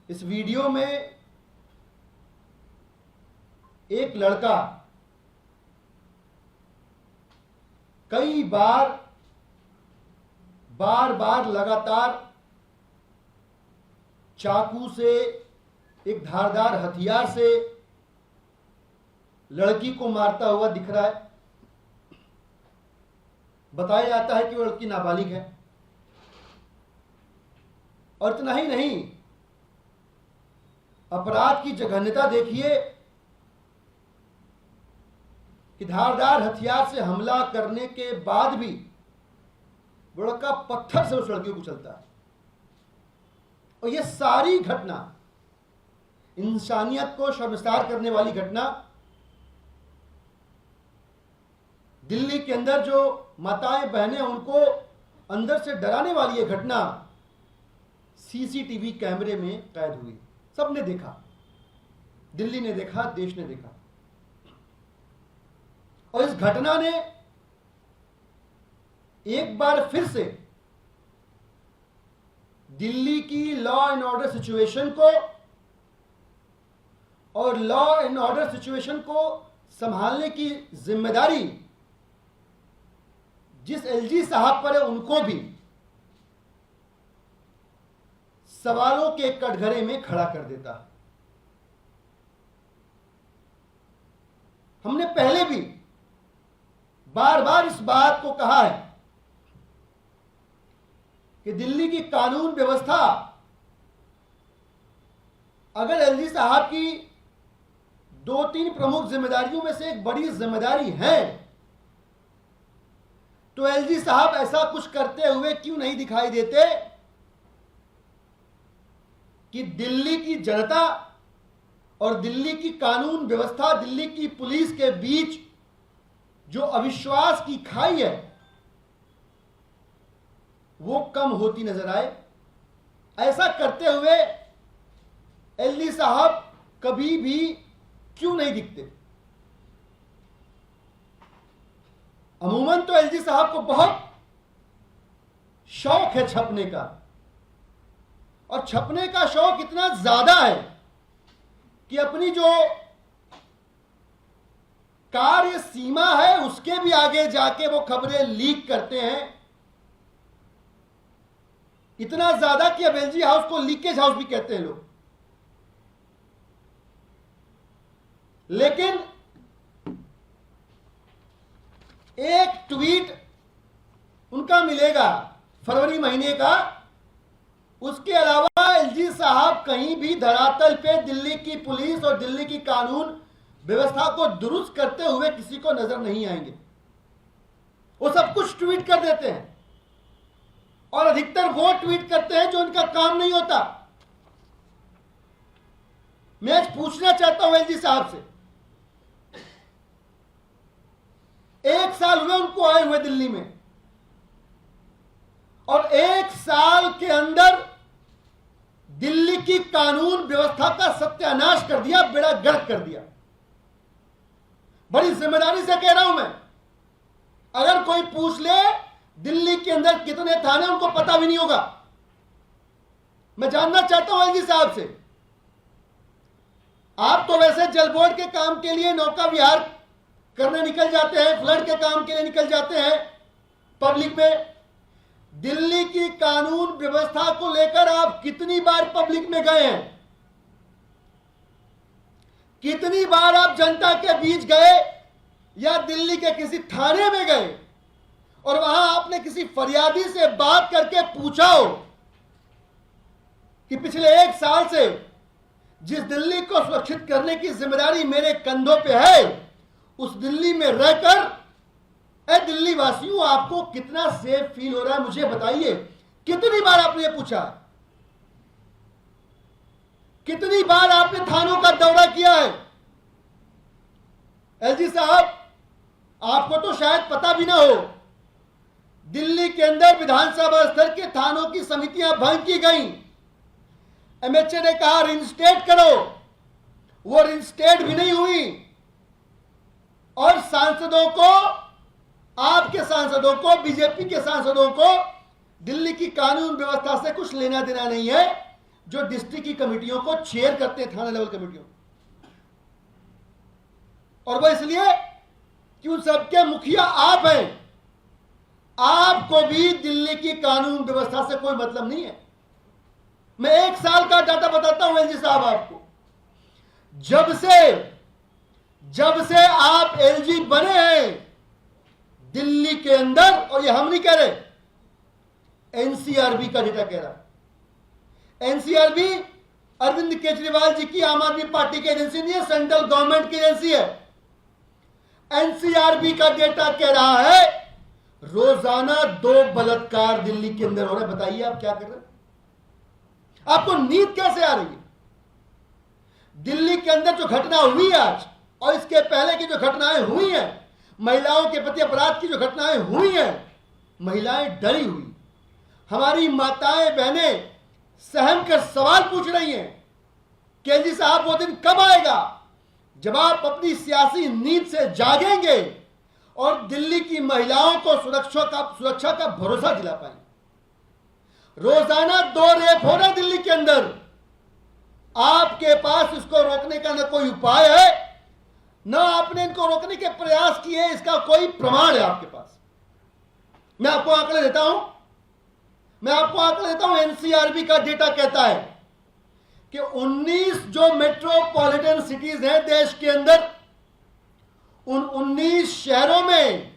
इस वीडियो में एक लड़का कई बार लगातार चाकू से, एक धारदार हथियार से लड़की को मारता हुआ दिख रहा है। बताया जाता है कि वो लड़की नाबालिग है। और इतना ही नहीं, अपराध की जघन्यता देखिए कि धारदार हथियार से हमला करने के बाद भी वो लड़का पत्थर से उस लड़की को कुचलता है। और ये सारी घटना, इंसानियत को शर्मसार करने वाली घटना, दिल्ली के अंदर जो माताएं बहनें उनको अंदर से डराने वाली ये घटना सीसीटीवी कैमरे में कैद हुई। सबने देखा, दिल्ली ने देखा, देश ने देखा। और इस घटना ने एक बार फिर से दिल्ली की लॉ एंड ऑर्डर सिचुएशन को और लॉ एंड ऑर्डर सिचुएशन को संभालने की जिम्मेदारी जिस एलजी साहब पर है उनको भी सवालों के कटघरे में खड़ा कर देता है। हमने पहले भी बार बार इस बात को कहा है कि दिल्ली की कानून व्यवस्था अगर एलजी साहब की 2-3 प्रमुख जिम्मेदारियों में से एक बड़ी जिम्मेदारी है, तो एलजी साहब ऐसा कुछ करते हुए क्यों नहीं दिखाई देते कि दिल्ली की जनता और दिल्ली की कानून व्यवस्था, दिल्ली की पुलिस के बीच जो अविश्वास की खाई है वो कम होती नजर आए। ऐसा करते हुए एलजी साहब कभी भी क्यों नहीं दिखते? अमूमन तो एलजी साहब को बहुत शौक है छपने का, और छपने का शौक इतना ज्यादा है कि अपनी जो कार्य सीमा है उसके भी आगे जाके वो खबरें लीक करते हैं। इतना ज्यादा कि अब एलजी हाउस को लीकेज हाउस भी कहते हैं लोग। लेकिन एक ट्वीट उनका मिलेगा फरवरी महीने का, उसके अलावा एलजी साहब कहीं भी धरातल पे दिल्ली की पुलिस और दिल्ली की कानून व्यवस्था को दुरुस्त करते हुए किसी को नजर नहीं आएंगे। वो सब कुछ ट्वीट कर देते हैं, और अधिकतर वो ट्वीट करते हैं जो उनका काम नहीं होता। मैं आज पूछना चाहता हूं एलजी साहब से, 1 साल हुए उनको आए हुए दिल्ली में, और 1 साल के अंदर दिल्ली की कानून व्यवस्था का सत्यानाश कर दिया, बेड़ा गर्क कर दिया। बड़ी जिम्मेदारी से कह रहा हूं मैं, अगर कोई पूछ ले दिल्ली के अंदर कितने थाने, उनको पता भी नहीं होगा। मैं जानना चाहता हूं एलजी साहब से, आप तो वैसे जल बोर्ड के काम के लिए नौका विहार करने निकल जाते हैं, फ्लड के काम के लिए निकल जाते हैं पब्लिक में। दिल्ली की कानून व्यवस्था को लेकर आप कितनी बार पब्लिक में गए हैं? कितनी बार आप जनता के बीच गए या दिल्ली के किसी थाने में गए और वहां आपने किसी फरियादी से बात करके पूछा हो कि पिछले 1 साल से जिस दिल्ली को सुरक्षित करने की जिम्मेदारी मेरे कंधों पे है, उस दिल्ली में रहकर दिल्ली वासियों आपको कितना सेफ फील हो रहा है, मुझे बताइए। कितनी बार आपने ये पूछा? कितनी बार आपने थानों का दौरा किया है? एलजी साहब, आपको तो शायद पता भी ना हो, दिल्ली के अंदर विधानसभा स्तर के थानों की समितियां भंग की गई। एमएचए ने कहा रिइंस्टेट करो, वो रिइंस्टेट भी नहीं हुई, और सांसदों को, आपके सांसदों को, बीजेपी के सांसदों को दिल्ली की कानून व्यवस्था से कुछ लेना देना नहीं है। जो डिस्ट्रिक्ट की कमेटियों को चेयर करते हैं, थाना लेवल कमेटियों, और वो इसलिए कि उन सबके मुखिया आप हैं। आपको भी दिल्ली की कानून व्यवस्था से कोई मतलब नहीं है। मैं 1 साल का डाटा बताता हूं एलजी साहब आपको। जब से आप एलजी बने हैं दिल्ली के अंदर, और ये हम नहीं कह रहे, एनसीआरबी का डेटा कह रहा है। एनसीआरबी अरविंद केजरीवाल जी की आम आदमी पार्टी की एजेंसी नहीं है, सेंट्रल गवर्नमेंट की एजेंसी है। एनसीआरबी का डेटा कह रहा है रोजाना 2 बलात्कार दिल्ली के अंदर हो रहे। बताइए आप क्या कर रहे हैं? आपको नींद कैसे आ रही है? दिल्ली के अंदर जो घटना हुई आज और इसके पहले की जो घटनाएं हुई हैं, महिलाओं के प्रति अपराध की जो घटनाएं हुई हैं, महिलाएं डरी हुई, हमारी माताएं बहनें सहम कर सवाल पूछ रही हैं केजरी साहब वो दिन कब आएगा जब आप अपनी सियासी नींद से जागेंगे और दिल्ली की महिलाओं को सुरक्षा का भरोसा दिला पाएंगे। रोजाना 2 रेप हो रहे दिल्ली के अंदर। आपके पास इसको रोकने का न कोई उपाय है, न आपने इनको रोकने के प्रयास किए, इसका कोई प्रमाण है आपके पास। मैं आपको आंकड़े देता हूं, एनसीआरबी का डेटा कहता है कि 19 जो मेट्रोपॉलिटन सिटीज हैं देश के अंदर, उन 19 शहरों में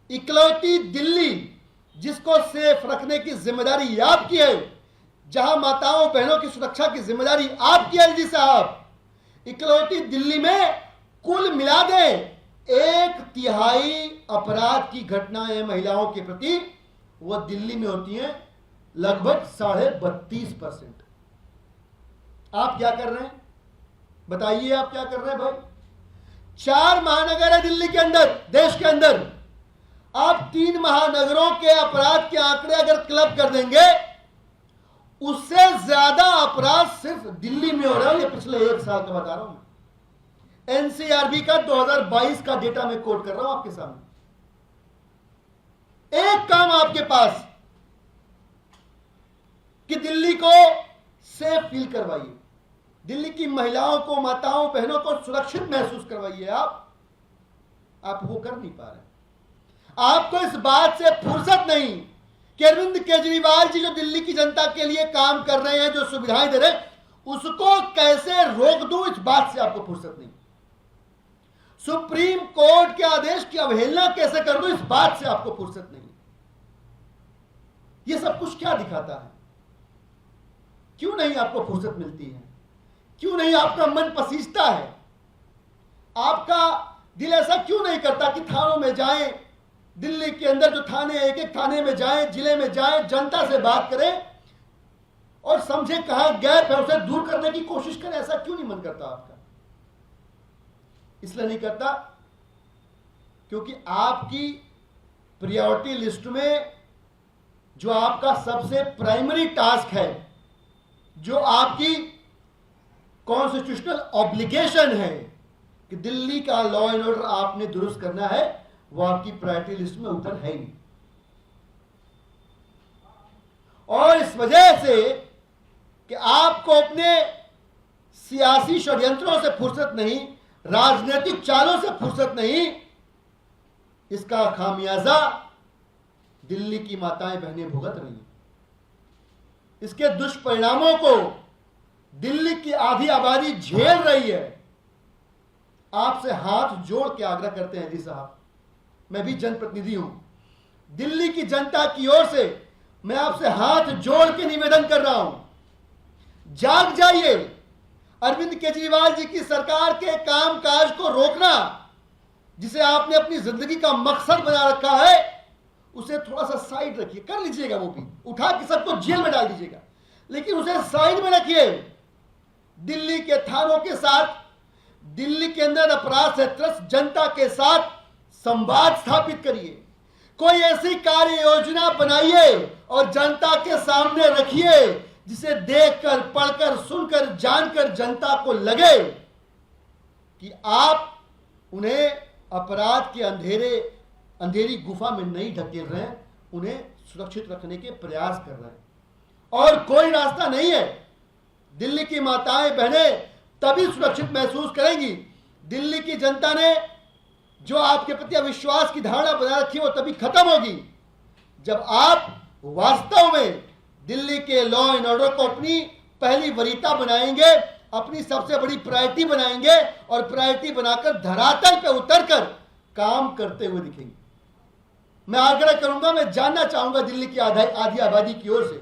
इकलौती दिल्ली जिसको सेफ रखने की जिम्मेदारी आपकी है, जहां माताओं बहनों की सुरक्षा की जिम्मेदारी आपकी है जी साहब, इकलौती दिल्ली में कुल मिला दे 1/3 अपराध की घटनाएं महिलाओं के प्रति वो दिल्ली में होती हैं, लगभग 32.5%। आप क्या कर रहे हैं? बताइए आप क्या कर रहे हैं भाई? 4 महानगर है दिल्ली के अंदर, देश के अंदर। आप 3 महानगरों के अपराध के आंकड़े अगर क्लब कर देंगे, उससे ज्यादा अपराध सिर्फ दिल्ली में हो रहा है। ये पिछले 1 साल का बता रहा हूं मैं। एनसीआरबी का 2022 का डेटा मैं कोट कर रहा हूं आपके सामने। एक काम आपके पास कि दिल्ली को सेफ फील करवाइए, दिल्ली की महिलाओं को, माताओं बहनों को सुरक्षित महसूस करवाइए। आप वो कर नहीं पा रहे। आपको इस बात से फुर्सत नहीं कि अरविंद केजरीवाल जी जो दिल्ली की जनता के लिए काम कर रहे हैं, जो सुविधाएं दे रहे हैं, उसको कैसे रोक दूं, इस बात से आपको फुर्सत नहीं। सुप्रीम कोर्ट के आदेश की अवहेलना कैसे कर दूं, इस बात से आपको फुर्सत नहीं। यह सब कुछ क्या दिखाता है? क्यों नहीं आपको फुर्सत मिलती है? क्यों नहीं आपका मन पसीजता है? आपका दिल ऐसा क्यों नहीं करता कि थानों में जाएं, दिल्ली के अंदर जो थाने, एक एक थाने में जाएं, जिले में जाएं, जनता से बात करें और समझे कहां गैप है, उसे दूर करने की कोशिश करें? ऐसा क्यों नहीं मन करता आपका? इसलिए नहीं करता क्योंकि आपकी प्रायोरिटी लिस्ट में जो आपका सबसे प्राइमरी टास्क है, जो आपकी कॉन्स्टिट्यूशनल ऑब्लिगेशन है कि दिल्ली का लॉ एंड ऑर्डर आपने दुरुस्त करना है, वो आपकी प्रायोरिटी लिस्ट में ऊपर है ही नहीं। और इस वजह से कि आपको अपने सियासी षड्यंत्रों से फुर्सत नहीं, राजनीतिक चालों से फुर्सत नहीं, इसका खामियाजा दिल्ली की माताएं बहनें भुगत रही हैं। इसके दुष्परिणामों को दिल्ली की आधी आबादी झेल रही है। आपसे हाथ जोड़ के आग्रह करते हैं जी साहब, मैं भी जनप्रतिनिधि हूं, दिल्ली की जनता की ओर से मैं आपसे हाथ जोड़ के निवेदन कर रहा हूं, जाग जाइए। अरविंद केजरीवाल जी की सरकार के कामकाज को रोकना, जिसे आपने अपनी जिंदगी का मकसद बना रखा है, उसे थोड़ा सा साइड रखिए। कर लीजिएगा, वो भी उठा के सबको जेल में डाल दीजिएगा, लेकिन उसे साइड में रखिए। दिल्ली के थानों के साथ, दिल्ली के अंदर अपराध से त्रस्त जनता के साथ संवाद स्थापित करिए। कोई ऐसी कार्य योजना बनाइए और जनता के सामने रखिए जिसे देखकर, पढ़कर, सुनकर, जानकर जनता को लगे कि आप उन्हें अपराध के अंधेरी गुफा में नहीं ढकेल रहे हैं, उन्हें सुरक्षित रखने के प्रयास कर रहे हैं। और कोई रास्ता नहीं है दिल्ली की माताएं बहनें तभी सुरक्षित महसूस करेंगी। दिल्ली की जनता ने जो आपके प्रति अविश्वास की धारणा बना रखी है वो तभी खत्म होगी जब आप वास्तव में दिल्ली के लॉ एंड ऑर्डर को अपनी पहली वरीयता बनाएंगे, अपनी सबसे बड़ी प्रायोरिटी बनाएंगे और प्रायोरिटी बनाकर धरातल पे उतरकर काम करते हुए दिखेंगे। मैं आग्रह करूंगा, मैं जानना चाहूंगा दिल्ली की आधी आबादी की ओर से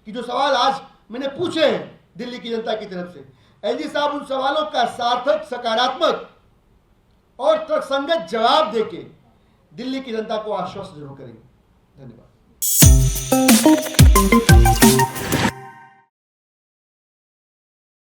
कि जो सवाल आज मैंने पूछे हैं दिल्ली की जनता की तरफ से, एलजी साहब उन सवालों का सार्थक, सकारात्मक और तर्कसंगत जवाब देके दिल्ली की जनता को आश्वस्त जरूर करेंगे। धन्यवाद।